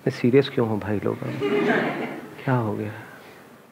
Serious क्यों हो भाई लोग? क्या हो गया?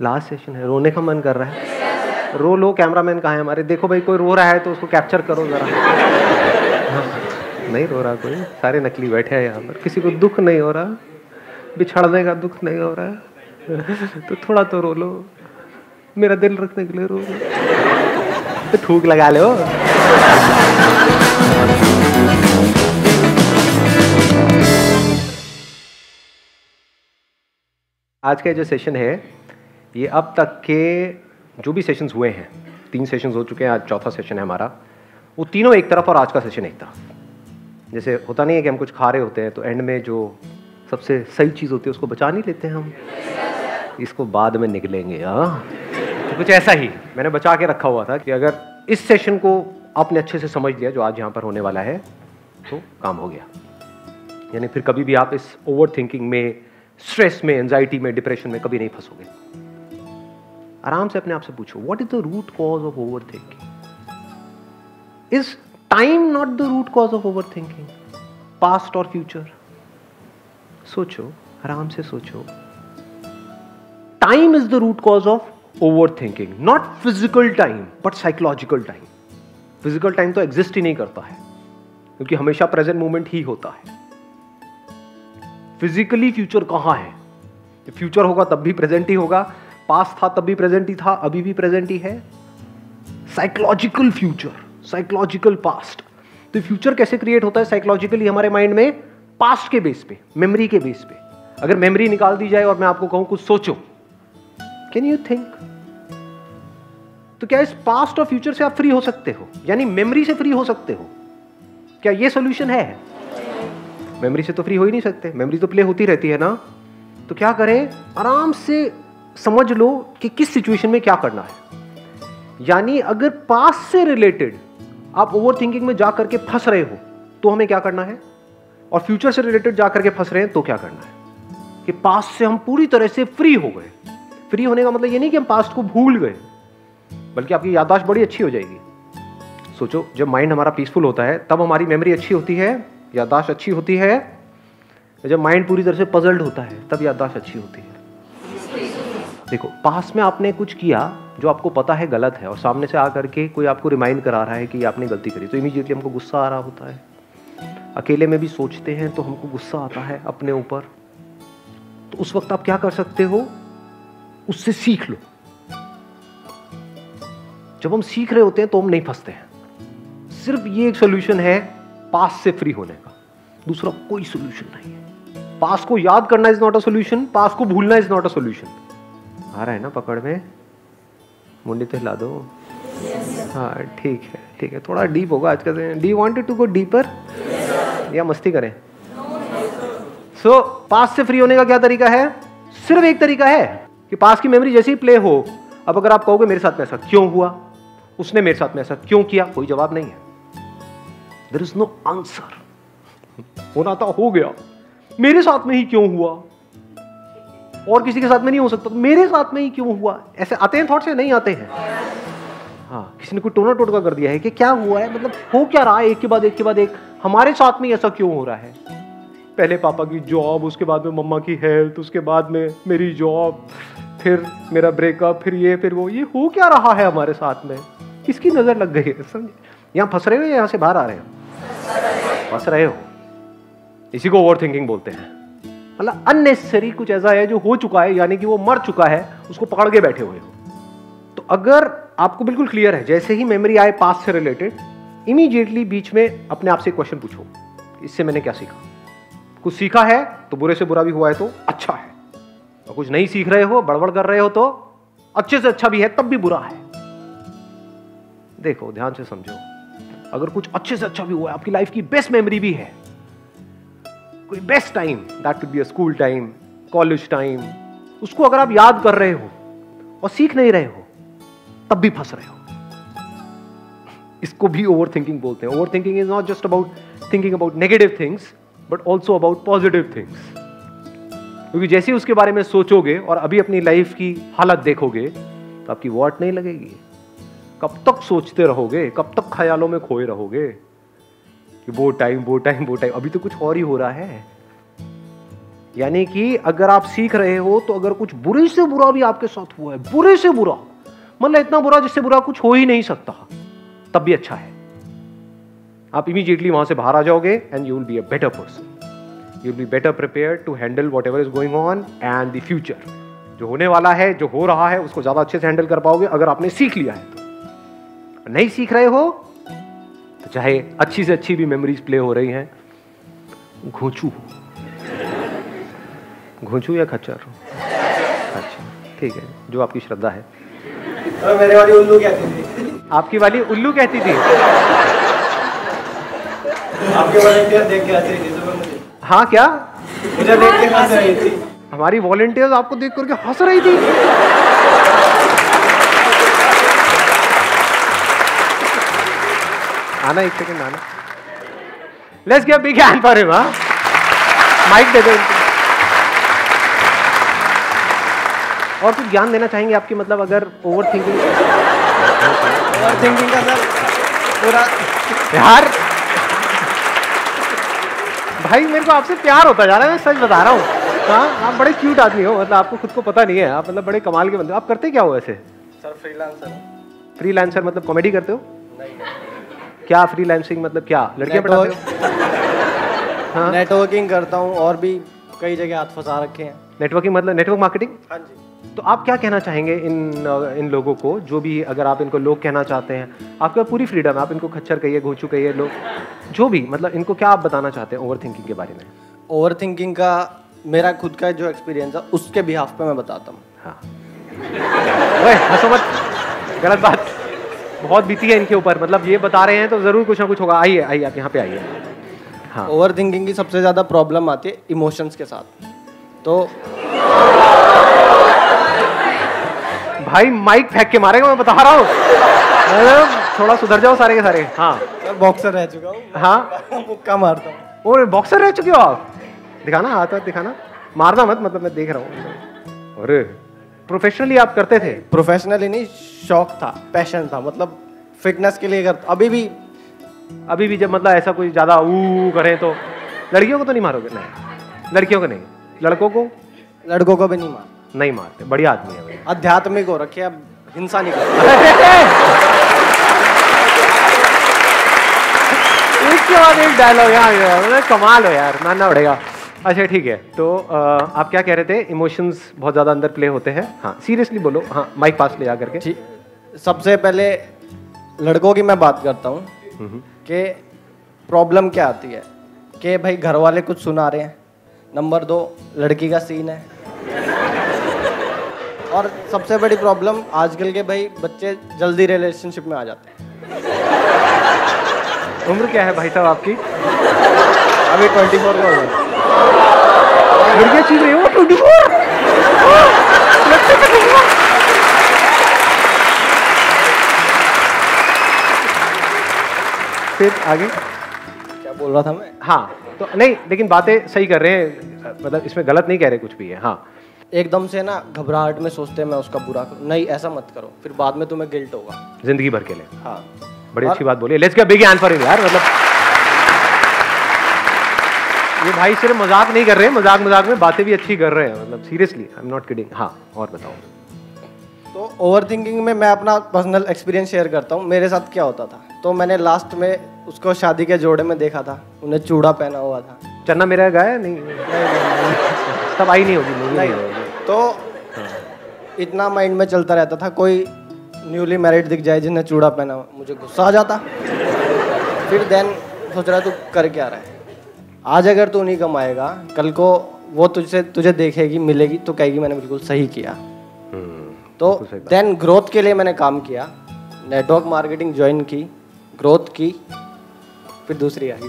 लास्ट सेशन है, रोने का मन कर रहा है? रो लो, कैमरामैन कहाँ है हमारे? देखो भाई, कोई रो रहा है तो उसको कैप्चर करो जरा। नहीं रो रहा कोई, सारे नकली बैठे हैं यहाँ पर, किसी को दुख नहीं हो रहा, बिछड़ने का दुख नहीं हो रहा तो थोड़ा तो रो लो, मेरा दिल रखने के लिए रो लो, तो थूक लगा लो। आज का जो सेशन है ये अब तक के जो भी सेशंस हुए हैं, 3 सेशंस हो चुके हैं, आज चौथा सेशन है हमारा, वो तीनों एक तरफ और आज का सेशन एक तरफ। जैसे होता नहीं है कि हम कुछ खा रहे होते हैं तो एंड में जो सबसे सही चीज़ होती है उसको बचा नहीं लेते हैं हम, इसको बाद में निकलेंगे। हाँ, तो कुछ ऐसा ही मैंने बचा के रखा हुआ था कि अगर इस सेशन को आपने अच्छे से समझ लिया जो आज यहाँ पर होने वाला है तो काम हो गया। यानी फिर कभी भी आप इस ओवर थिंकिंग में, स्ट्रेस में, एंजाइटी में, डिप्रेशन में कभी नहीं फंसोगे। आराम से अपने आप से पूछो, what is the root cause of over thinking? Is time not the root cause of over thinking? Past और फ्यूचर? सोचो, आराम से सोचो। Time is the root cause of over thinking, not physical time but psychological time. Physical time तो exist ही नहीं करता है क्योंकि हमेशा प्रेजेंट मोमेंट ही होता है। फिजिकली फ्यूचर कहां है? फ्यूचर होगा तब भी प्रेजेंट ही होगा, पास्ट था तब भी प्रेजेंट ही था, अभी भी प्रेजेंट ही है। Psychological future, psychological past. तो फ्यूचर कैसे क्रिएट होता है साइकोलॉजिकली हमारे माइंड में? पास्ट के बेस पे, मेमोरी के बेस पे। अगर मेमोरी निकाल दी जाए और मैं आपको कहूं कुछ सोचो, कैन यू थिंक? तो क्या इस पास्ट और फ्यूचर से आप फ्री हो सकते हो? यानी मेमोरी से फ्री हो सकते हो? क्या ये सॉल्यूशन है? मेमोरी से तो फ्री हो ही नहीं सकते, मेमोरी तो प्ले होती रहती है ना। तो क्या करें? आराम से समझ लो कि किस सिचुएशन में क्या करना है। यानी अगर पास्ट से रिलेटेड आप ओवर थिंकिंग में जाकर के फंस रहे हो तो हमें क्या करना है, और फ्यूचर से रिलेटेड जाकर के फंस रहे हैं तो क्या करना है कि पास्ट से हम पूरी तरह से फ्री हो गए। फ्री होने का मतलब ये नहीं कि हम पास्ट को भूल गए, बल्कि आपकी याददाश्त बड़ी अच्छी हो जाएगी। सोचो, जब माइंड हमारा पीसफुल होता है तब हमारी मेमोरी अच्छी होती है, याददाश्त अच्छी होती है। जब माइंड पूरी तरह से पजल्ड होता है तब याददाश्त अच्छी होती है। देखो, पास्ट में आपने कुछ किया जो आपको पता है गलत है और सामने से आकर के कोई आपको रिमाइंड करा रहा है कि आपने गलती करी, तो इमीडिएटली हमको गुस्सा आ रहा होता है। अकेले में भी सोचते हैं तो हमको गुस्सा आता है अपने ऊपर। तो उस वक्त आप क्या कर सकते हो? उससे सीख लो। जब हम सीख रहे होते हैं तो हम नहीं फंसते हैं। सिर्फ ये एक सोल्यूशन है पास्ट से फ्री होने का, दूसरा कोई सोल्यूशन नहीं है। पास्ट को याद करना is not a solution, past को भूलना इज नॉट अ सोल्यूशन। आ रहा है ना पकड़ में? मुंडी तो हिला दो। हाँ, ठीक है, ठीक है, थोड़ा डीप होगा आज का। Do you wanted to go deeper या मस्ती करें? सो पास्ट से फ्री होने का क्या तरीका है? सिर्फ एक तरीका है कि पास्ट की मेमोरी जैसे ही प्ले हो, अब अगर आप कहोगे मेरे साथ में ऐसा क्यों हुआ, उसने मेरे साथ में ऐसा क्यों किया, कोई जवाब नहीं है। There is no answer. होना था हो गया, मेरे साथ में ही क्यों हुआ, और किसी के साथ में नहीं हो सकता, तो मेरे साथ में ही क्यों हुआ? ऐसे आते हैं थॉट से? नहीं आते हैं। हाँ, किसी ने कोई टोना टोटका कर दिया है कि क्या हुआ है, मतलब हो क्या रहा है, एक के बाद एक के बाद एक, हमारे साथ में ऐसा क्यों हो रहा है? पहले पापा की जॉब, उसके बाद में मम्मा की हेल्थ, उसके बाद में मेरी जॉब, फिर मेरा ब्रेकअप, फिर ये फिर वो, ये हो क्या रहा है हमारे साथ में? किसकी नजर लग गई है? समझे? यहाँ फंस रहे हो या यहाँ से बाहर आ रहे हो? फंस रहे हो। इसी को ओवर थिंकिंग बोलते हैं। मतलब अननेसेसरी कुछ ऐसा है जो हो चुका है, यानी कि वो मर चुका है, उसको पकड़ के बैठे हुए हो। तो अगर आपको बिल्कुल क्लियर है, जैसे ही मेमोरी आए पास्ट से रिलेटेड, इमीडिएटली बीच में अपने आप से क्वेश्चन पूछो, इससे मैंने क्या सीखा? कुछ सीखा है तो बुरे से बुरा भी हुआ है तो अच्छा है, और कुछ नहीं सीख रहे हो, बड़बड़ कर रहे हो तो अच्छे से अच्छा भी है तब भी बुरा है। देखो, ध्यान से समझो, अगर कुछ अच्छे से अच्छा भी हुआ है, आपकी लाइफ की बेस्ट मेमोरी भी है, कोई best time, that could be a school time, college time, उसको अगर आप याद कर रहे हो और सीख नहीं रहे हो तब भी फंस रहे हो। इसको भी ओवर थिंकिंग बोलते हैं। Over thinking is not just about thinking about negative things but also about positive things. क्योंकि जैसे ही उसके बारे में सोचोगे और अभी अपनी लाइफ की हालत देखोगे तो आपकी वाट नहीं लगेगी। कब तक सोचते रहोगे, कब तक ख्यालों में खोए रहोगे कि वो टाइम वो टाइम वो टाइम, अभी तो कुछ और ही हो रहा है। यानी कि अगर आप सीख रहे हो तो अगर कुछ बुरे से बुरा भी आपके साथ हुआ है, बुरे से बुरा, मतलब इतना बुरा जिससे बुरा कुछ हो ही नहीं सकता, तब भी अच्छा है। आप इमीडिएटली वहां से बाहर आ जाओगे and you will be a better person, you will be better prepared to handle whatever is going on and the future. जो होने वाला है, जो हो रहा है, उसको ज्यादा अच्छे से हैंडल कर पाओगे अगर आपने सीख लिया है तो। नहीं सीख रहे हो तो चाहे अच्छी से अच्छी भी मेमोरीज प्ले हो रही हैं, घोंचू या खच्चर हो, अच्छा ठीक है, जो आपकी श्रद्धा है। मेरे वाली उल्लू कहती थी। आपकी वाली उल्लू कहती थी? आपके वॉलंटियर देख के हंस रही थी सुबह मुझे। हाँ क्या? मुझे देख के हंस रही थी। हमारी वॉलंटियर्स आपको देख करके हंस रही थी? आना एक सेकंड, आना। Let's give a big hand for him. Mike दे दो इनको। और कुछ ज्ञान देना चाहेंगे आपकी, मतलब अगर ओवर थिंकिंग का सर पूरा यार भाई मेरे को आपसे प्यार होता जा रहा है, मैं सच बता रहा हूँ। हाँ आप बड़े क्यूट आदमी हो, मतलब आपको खुद को पता नहीं है, आप मतलब बड़े कमाल के बंदे हो। आप करते क्या हो वैसे? Sir freelancer. फ्रीलांसर मतलब कॉमेडी करते हो? नहीं। क्या फ्रीलांसिंग मतलब क्या, लड़कियां पढ़ाते हो? हाँ? नेटवर्किंग करता हूँ और भी कई जगह हाथ फंसा रखे हैं। नेटवर्किंग मतलब नेटवर्क मार्केटिंग? हाँ जी। तो आप क्या कहना चाहेंगे इन लोगों को, जो भी, अगर आप इनको लोग कहना चाहते हैं, आपके पास पूरी फ्रीडम है, आप इनको खच्चर कहिए, घोंचू कहिए, लोग जो भी, मतलब इनको क्या आप बताना चाहते हैं ओवर थिंकिंग के बारे में? ओवर थिंकिंग का मेरा खुद का जो एक्सपीरियंस है उसके बिहाफ पे मैं बताता हूँ। हाँ ओए हंसो मत, गलत बात बहुत बीती है इनके ऊपर, मतलब ये बता रहे हैं तो जरूर कुछ ना कुछ होगा। आइए आइए आप यहाँ पे आइए। हाँ ओवर थिंकिंग की सबसे ज़्यादा प्रॉब्लम आती है इमोशंस के साथ। तो भाई माइक फेंक के मारेगा, मैं बता रहा हूँ। थोड़ा सुधर जाओ सारे के सारे। हाँ सर बॉक्सर रह चुका हूँ। हाँ मुक्का मारता हूँ। और बॉक्सर रह चुके हो आप? दिखाना हाथ दिखाना, मारना मत, मतलब मैं देख रहा हूँ। अरे प्रोफेशनली आप करते थे? प्रोफेशनली नहीं, शौक था, पैशन था, मतलब फिटनेस के लिए करता। अभी भी जब मतलब ऐसा कोई ज्यादा ऊ करें तो लड़कियों को तो नहीं मारोगे? नहीं लड़कियों को नहीं, लड़कों को भी नहीं मारते। बढ़िया आदमी है भाई, आध्यात्मिक हो रखे, अब हिंसा नहीं करते। इसके बाद एक डायलॉग यार, कमाल हो यार, मानना पड़ेगा। अच्छा ठीक है, तो आप क्या कह रहे थे? इमोशंस बहुत ज्यादा अंदर प्ले होते हैं। हाँ सीरियसली बोलो। हाँ माइक पास ले जा करके। सबसे पहले लड़कों की मैं बात करता हूँ कि प्रॉब्लम क्या आती है कि भाई घर वाले कुछ सुना रहे हैं, नंबर 2 लड़की का सीन है, और सबसे बड़ी प्रॉब्लम आजकल के भाई बच्चे जल्दी रिलेशनशिप में आ जाते हैं। उम्र क्या है भाई साहब आपकी? अभी 24 का हो। लड़कियां चीज रही हो 24? फिर आगे क्या बोल रहा था मैं? हाँ तो नहीं, लेकिन बातें सही कर रहे हैं, मतलब इसमें गलत नहीं कह रहे कुछ भी है। हाँ एकदम से ना घबराहट में सोचते हैं मैं उसका बुरा करूं, नहीं ऐसा मत करो, फिर बाद में तुम्हें गिल्ट होगा जिंदगी भर के लिए। हाँ बड़ी अच्छी बात बोली। Let's get big hand for him यार, मतलब ये भाई सिर्फ मजाक नहीं कर रहे हैं, मजाक में बातें भी अच्छी कर रहे हैं, मतलब seriously I am not kidding. हाँ और बताओ। तो ओवर थिंकिंग में मैं अपना पर्सनल एक्सपीरियंस शेयर करता हूँ। मेरे साथ क्या होता था, तो मैंने लास्ट में उसको शादी के जोड़े में देखा था, उन्हें चूड़ा पहना हुआ था। चन्ना मेरा गाया नहीं, तब आई नहीं होगी मूवी नहीं होगी। तो इतना माइंड में चलता रहता था, कोई न्यूली मैरिड दिख जाए जिन्हें चूड़ा पहना हुआ, मुझे गुस्सा आ जाता। फिर देन सोच रहा तू कर क्या रहा है, आज अगर तू नहीं कमाएगा, कल को वो तुझे देखेगी, मिलेगी तो कहेगी मैंने बिल्कुल सही किया। तो देन ग्रोथ के लिए मैंने काम किया, नेटवर्क मार्केटिंग ज्वाइन की, ग्रोथ की, फिर दूसरी आ गई।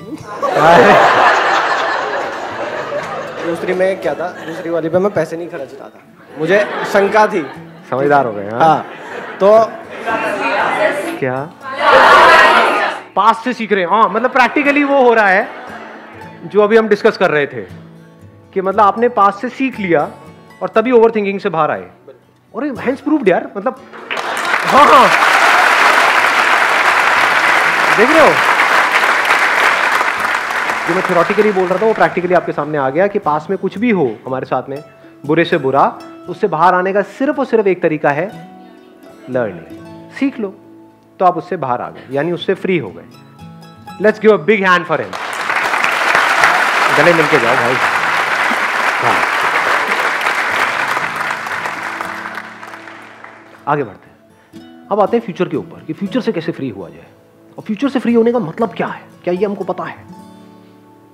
दूसरी में क्या था, दूसरी वाली पे मैं पैसे नहीं खर्च रहा था, मुझे शंका थी। समझदार हो गए। हाँ तो क्या पास्ट से सीख रहे हैं? हाँ मतलब प्रैक्टिकली वो हो रहा है जो अभी हम डिस्कस कर रहे थे कि मतलब आपने पास्ट से सीख लिया और तभी ओवर थिंकिंग से बाहर आए। और हैंड्स प्रूव्ड यार, मतलब हाँ देख रहे हो। जो मैं थ्योरेटिकली बोल रहा था वो प्रैक्टिकली आपके सामने आ गया कि पास में कुछ भी हो हमारे साथ में बुरे से बुरा, उससे बाहर आने का सिर्फ और सिर्फ एक तरीका है, लर्निंग। सीख लो तो आप उससे बाहर आ गए, यानी उससे फ्री हो गए। Let's give a big hand for him. गले मिलके जाओ भाई। हाँ, आगे बढ़ते हैं। अब आते हैं फ्यूचर के ऊपर कि फ्यूचर से कैसे फ्री हुआ जाए। और फ्यूचर से फ्री होने का मतलब क्या है, क्या ये हमको पता है?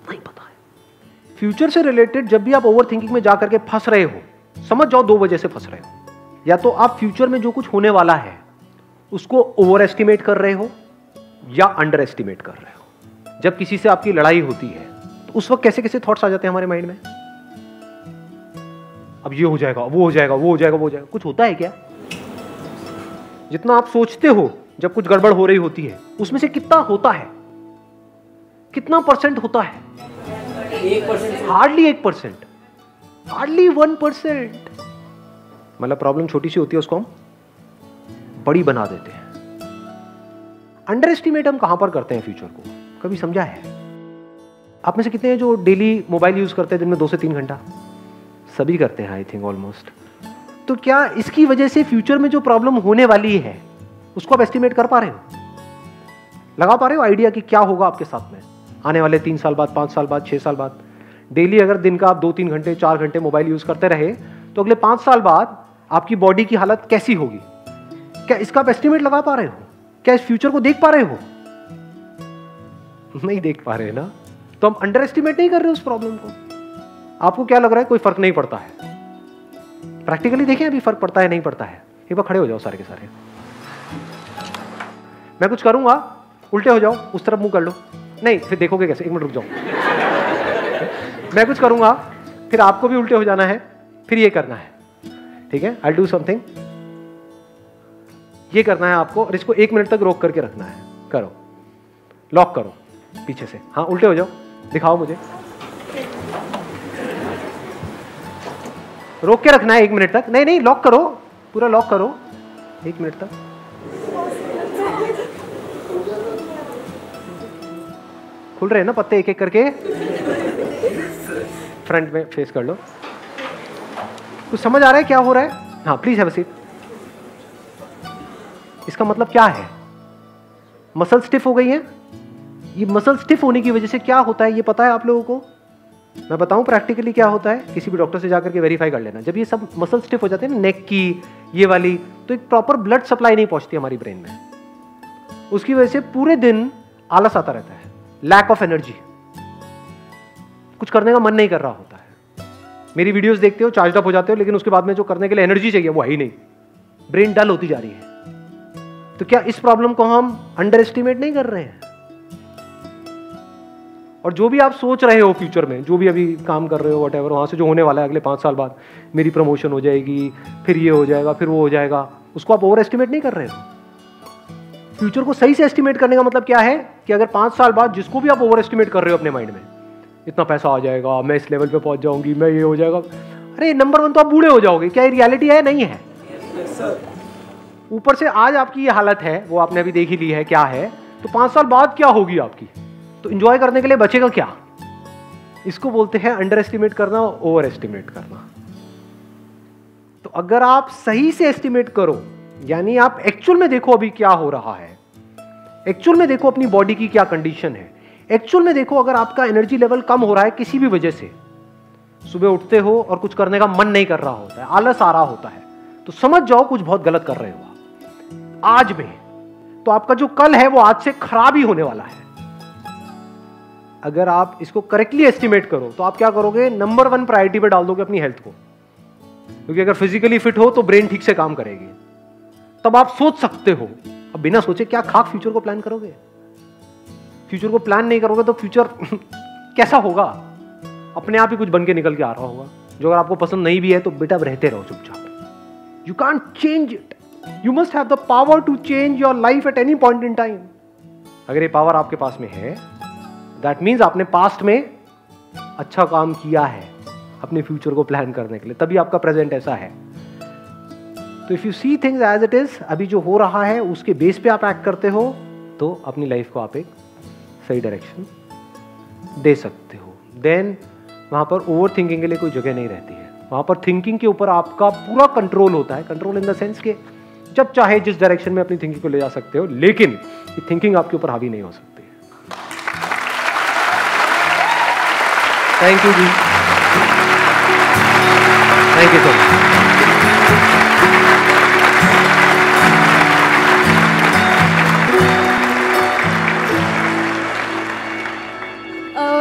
नहीं पता है। फ्यूचर से रिलेटेड जब भी आप ओवर थिंकिंग में जाकर के फंस रहे हो, समझ जाओ 2 वजह से फंस रहे हो। या तो आप फ्यूचर में जो कुछ होने वाला है उसको ओवर एस्टिमेट कर रहे हो या अंडर एस्टिमेट कर रहे हो। जब किसी से आपकी लड़ाई होती है तो उस वक्त कैसे कैसे थॉट्स आ जाते हैं हमारे माइंड में, अब ये हो जाएगा, वो हो जाएगा, वो हो जाएगा, वो हो जाएगा। कुछ होता है क्या? जितना आप सोचते हो जब कुछ गड़बड़ हो रही होती है, उसमें से कितना होता है, कितना परसेंट होता है? 1%। Hardly 1%, hardly 1%। मतलब प्रॉब्लम छोटी सी होती है, उसको हम बड़ी बना देते हैं। अंडर एस्टिमेट हम कहां पर करते हैं फ्यूचर को, कभी समझा है? आप में से कितने हैं जो डेली मोबाइल यूज करते हैं दिन में 2 से 3 घंटा? सभी करते हैं आई थिंक ऑलमोस्ट। तो क्या इसकी वजह से फ्यूचर में जो प्रॉब्लम होने वाली है उसको आप एस्टिमेट कर पा रहे हो, लगा पा रहे हो आइडिया कि क्या होगा आपके साथ में आने वाले 3 साल बाद, 5 साल बाद, 6 साल बाद? डेली अगर दिन का आप 2-3 घंटे, 4 घंटे मोबाइल यूज करते रहे तो अगले 5 साल बाद आपकी बॉडी की हालत कैसी होगी? क्या इसका आप एस्टिमेट लगा पा रहे हो? क्या इस फ्यूचर को देख पा रहे हो? नहीं देख पा रहे ना, तो हम अंडर एस्टिमेट नहीं कर रहे उस प्रॉब्लम को। आपको क्या लग रहा है कोई फर्क नहीं पड़ता है? प्रैक्टिकली देखें अभी फर्क पड़ता है नहीं पड़ता है। एक बार खड़े हो जाओ सारे के सारे, मैं कुछ करूंगा, उल्टे हो जाओ, उस तरफ मुंह कर लो। नहीं, फिर देखोगे कैसे? 1 मिनट रुक जाओ। मैं कुछ करूंगा, फिर आपको भी उल्टे हो जाना है, फिर ये करना है, ठीक है? आई डू समथिंग, ये करना है आपको, और इसको 1 मिनट तक रोक करके रखना है। करो, लॉक करो पीछे से। हाँ, उल्टे हो जाओ, दिखाओ मुझे। रोक के रखना है 1 मिनट तक। नहीं नहीं, लॉक करो, पूरा लॉक करो 1 मिनट तक। खुल रहे हैं ना पत्ते एक एक करके? फ्रंट में फेस कर लो। कुछ समझ आ रहा है क्या हो रहा है? हाँ, प्लीज हैव अ सीट। इसका मतलब क्या है? मसल स्टिफ हो गई है। ये मसल स्टिफ होने की वजह से क्या होता है ये पता है आप लोगों को? मैं बताऊं प्रैक्टिकली क्या होता है, किसी भी डॉक्टर से जाकर के वेरीफाई कर लेना। जब ये सब मसल स्टिफ हो जाते हैं ना, नेक की ये वाली, तो एक प्रॉपर ब्लड सप्लाई नहीं पहुंचती हमारी ब्रेन में। उसकी वजह से पूरे दिन आलस आता रहता है, लैक ऑफ एनर्जी, कुछ करने का मन नहीं कर रहा होता है। मेरी वीडियोस देखते हो, चार्ज अप हो जाते हो, लेकिन उसके बाद में जो करने के लिए एनर्जी चाहिए वो है ही नहीं, ब्रेन डल होती जा रही है। तो क्या इस प्रॉब्लम को हम अंडर एस्टिमेट नहीं कर रहे हैं? और जो भी आप सोच रहे हो फ्यूचर में, जो भी अभी काम कर रहे हो व्हाटएवर, वहां से जो होने वाला है अगले 5 साल बाद, मेरी प्रमोशन हो जाएगी, फिर ये हो जाएगा, फिर वो हो जाएगा, उसको आप ओवर एस्टिमेट नहीं कर रहे हो। फ्यूचर को सही से एस्टिमेट करने का मतलब क्या है कि अगर 5 साल बाद जिसको भी आप ओवर एस्टिमेट कर रहे हो अपने माइंड में, इतना पैसा आ जाएगा, मैं इस लेवल पे पहुंच जाऊंगी, मैं ये हो जाएगा, अरे नंबर 1 तो आप बूढ़े हो जाओगे। क्या ये रियलिटी है? नहीं है। ऊपर से आज आपकी ये हालत है, वो आपने अभी देख ही ली है क्या है, तो 5 साल बाद क्या होगी आपकी? तो एंजॉय करने के लिए बचेगा क्या? इसको बोलते हैं अंडर एस्टिमेट करना, ओवर एस्टिमेट करना। तो अगर आप सही से एस्टिमेट करो, यानी आप एक्चुअल में देखो अभी क्या हो रहा है, एक्चुअल में देखो अपनी बॉडी की क्या कंडीशन है, एक्चुअल में देखो अगर आपका एनर्जी लेवल कम हो रहा है किसी भी वजह से, सुबह उठते हो और कुछ करने का मन नहीं कर रहा होता है, आलस आ रहा होता है, तो समझ जाओ कुछ बहुत गलत कर रहे हो आज में। तो आपका जो कल है वो आज से खराब ही होने वाला है। अगर आप इसको करेक्टली एस्टिमेट करो तो आप क्या करोगे? नंबर 1 प्रायोरिटी पे डाल दोगे अपनी हेल्थ को, क्योंकि अगर फिजिकली फिट हो तो ब्रेन ठीक से काम करेगी। तब आप सोच सकते हो। अब बिना सोचे क्या खाक फ्यूचर को प्लान करोगे? फ्यूचर को प्लान नहीं करोगे तो फ्यूचर कैसा होगा? अपने आप ही कुछ बन के निकल के आ रहा होगा, जो अगर आपको पसंद नहीं भी है तो बेटा रहते रहो चुपचाप। You can't change it, you must have the power to change your life at any point in time. अगर ये पावर आपके पास में है, दैट मीन्स आपने पास्ट में अच्छा काम किया है अपने फ्यूचर को प्लान करने के लिए, तभी आपका प्रेजेंट ऐसा है। तो if you see things as it is, अभी जो हो रहा है उसके बेस पे आप एक्ट करते हो, तो अपनी लाइफ को आप एक सही डायरेक्शन दे सकते हो, देन वहाँ पर ओवर थिंकिंग के लिए कोई जगह नहीं रहती है। वहाँ पर थिंकिंग के ऊपर आपका पूरा कंट्रोल होता है। कंट्रोल इन द सेंस के जब चाहे जिस डायरेक्शन में अपनी थिंकिंग को ले जा सकते हो, लेकिन ये थिंकिंग आपके ऊपर हावी नहीं हो सकती। थैंक यू जी, थैंक यू सो मच।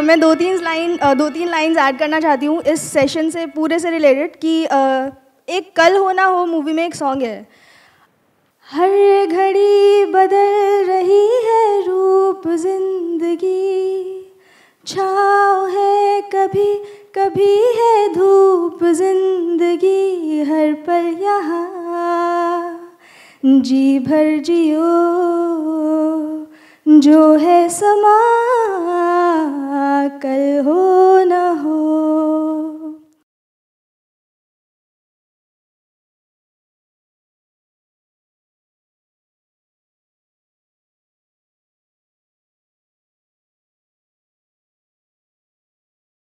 मैं दो तीन लाइंस ऐड करना चाहती हूँ इस सेशन से पूरे से रिलेटेड कि एक कल हो ना हो मूवी में एक सॉन्ग है, हर घड़ी बदल रही है रूप जिंदगी, छाँव है कभी कभी है धूप जिंदगी, हर पल यहाँ जी भर जियो, जो है समा